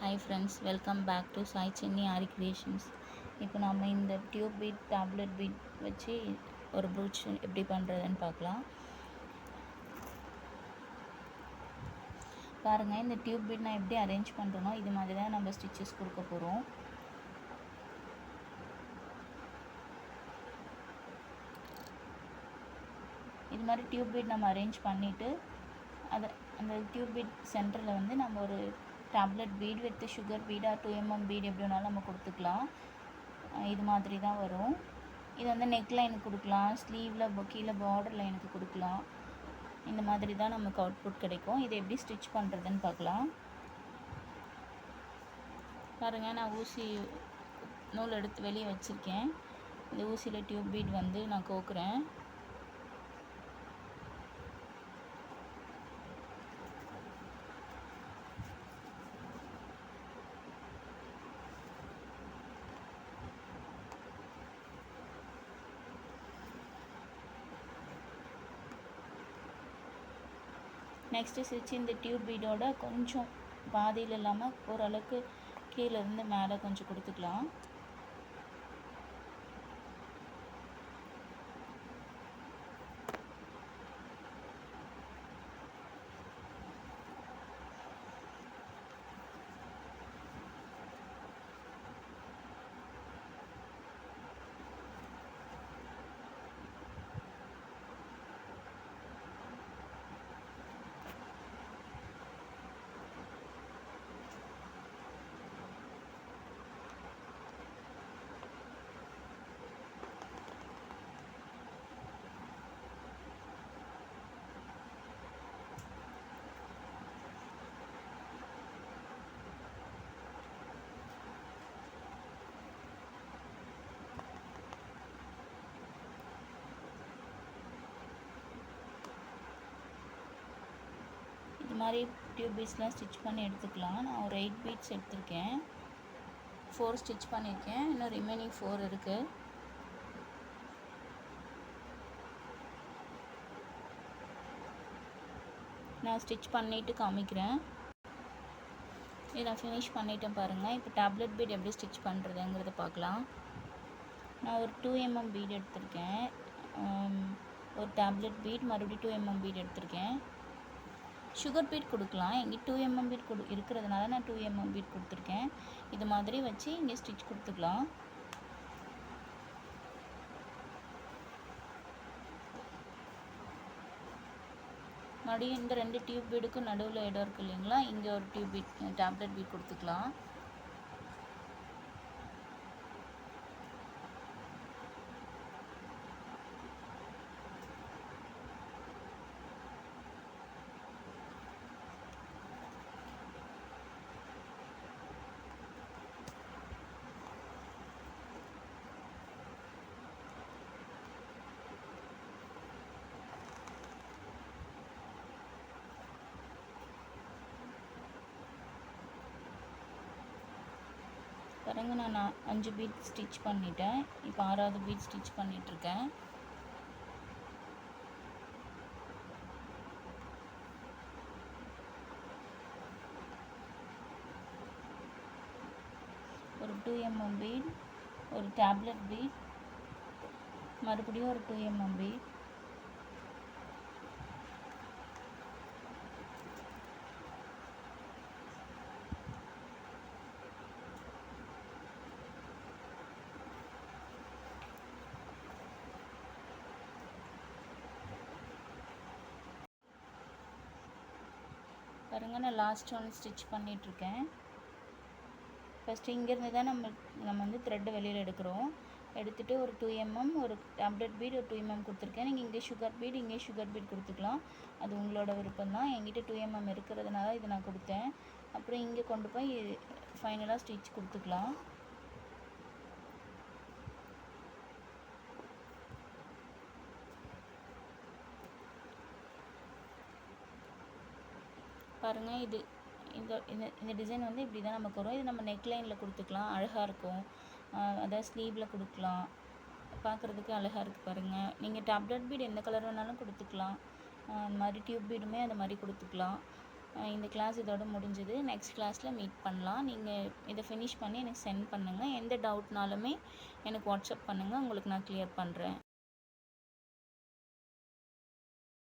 Hi friends, welcome back to Sai Chenni Aari creations. இப்போ நம்ம இந்த டியூப் பீட் டேப்லெட் பீட் வச்சு ஒரு ப்ரூச் எப்படி பண்ணுறதுன்னு பார்க்கலாம். பாருங்கள், இந்த டியூப் பீட் நான் எப்படி அரேஞ்ச் பண்ணுறனோ இது மாதிரி தான் நம்ம ஸ்டிச்சஸ் கொடுக்க போகிறோம். இது மாதிரி டியூப் பீட் நம்ம அரேஞ்ச் பண்ணிவிட்டு அந்த டியூப் பீட் சென்டரில் வந்து நம்ம ஒரு டேப்லெட் பீட் வித் சுகர் பீடாக 2mm பீட் எப்படி வேணாலும் நம்ம கொடுத்துக்கலாம். இது மாதிரி தான் வரும். இது வந்து நெக் லைனுக்கு கொடுக்கலாம், ஸ்லீவில் கீழே பார்டர் லைனுக்கு கொடுக்கலாம். இந்த மாதிரி தான் நமக்கு அவுட்புட் கிடைக்கும். இதை எப்படி ஸ்டிச் பண்ணுறதுன்னு பார்க்கலாம். பாருங்கள், நான் ஊசி நூல் எடுத்து வெளியே வச்சுருக்கேன். இந்த ஊசியில் டியூப் பீட் வந்து நான் கோக்குறேன். நெக்ஸ்ட்டு ஸ்டிச் இந்த டியூப் பீடோட கொஞ்சம் பாதியில் இல்லாமல் ஓரளவுக்கு கீழேருந்து மேலே கொஞ்சம் கொடுத்துக்கலாம். இது மாதிரி டியூப் பீட்ஸ்லாம் ஸ்டிச் பண்ணி எடுத்துக்கலாம். நான் ஒரு 8 பீட்ஸ் எடுத்திருக்கேன். 4 ஸ்டிச் பண்ணியிருக்கேன். இன்னும் ரிமைனிங் 4 இருக்குது. நான் ஸ்டிச் பண்ணிவிட்டு காமிக்கிறேன். இதை நான் ஃபினிஷ் பண்ணிவிட்டேன் பாருங்கள். இப்போ டேப்லெட் பீட் எப்படி ஸ்டிச் பண்ணுறதுங்கிறத பார்க்கலாம். நான் ஒரு 2mm பீட் எடுத்திருக்கேன். ஒரு டேப்லெட் பீட் மறுபடியும் 2mm பீட் எடுத்திருக்கேன். சுகர் பீட் கொடுக்கலாம். இங்கே 2mm பீட் இருக்கிறதுனால நான் 2mm பீட் கொடுத்துருக்கேன். இது மாதிரி வச்சு இங்கே ஸ்டிச் கொடுத்துக்கலாம். மறுபடியும் இந்த 2 டியூப் பீடுக்கும் நடுவில் இடம் இருக்குது இல்லைங்களா, இங்கே ஒரு டியூப் பீட் டேப்லெட் பீட் கொடுத்துக்கலாம். பாருங்க, நான் 5 பீட் ஸ்டிச் பண்ணிட்டேன். இப்போ 6வது பீட் ஸ்டிச் பண்ணிகிட்ருக்கேன். ஒரு 2mm பீட், ஒரு டேப்லெட் பீட், மறுபடியும் ஒரு 2mm பீட், பாருங்கள், நான் லாஸ்ட் ஒன் ஸ்டிச் பண்ணிகிட்ருக்கேன். ஃபஸ்ட்டு இங்கேருந்து தான் நம்ம வந்து த்ரெட்டு வெளியில் எடுக்கிறோம். எடுத்துகிட்டு ஒரு 2mm ஒரு டேப்லெட் பீட் ஒரு 2mm கொடுத்துருக்கேன். நீங்கள் இங்கே சுகர் பீட் இங்கே சுகர் பீட் கொடுத்துக்கலாம். அது உங்களோட விருப்பம் தான். என்கிட்ட 2mm இருக்கிறதுனால இதை நான் கொடுத்தேன். அப்புறம் இங்கே கொண்டு போய் ஃபைனலாக ஸ்டிச் கொடுத்துக்கலாம். பாருங்கள், இது இந்த டிசைன் வந்து இப்படி தான் நமக்கு வரும். இது நம்ம நெக் லைனில் கொடுத்துக்கலாம், அழகாக இருக்கும். அதாவது ஸ்லீவில் கொடுக்கலாம், பார்க்குறதுக்கு அழகாக இருக்குது பாருங்கள். நீங்கள் டேப்லெட் பீட் எந்த கலர் வேணாலும் கொடுத்துக்கலாம். இந்த மாதிரி டியூப் பீடுமே அந்த மாதிரி கொடுத்துக்கலாம். இந்த கிளாஸ் இதோட முடிஞ்சது. நெக்ஸ்ட் கிளாஸில் மீட் பண்ணலாம். நீங்கள் இதை ஃபினிஷ் பண்ணி எனக்கு சென்ட் பண்ணுங்கள். எந்த டவுட்னாலுமே எனக்கு வாட்ஸ்அப் பண்ணுங்கள், உங்களுக்கு நான் கிளியர் பண்ணுறேன்.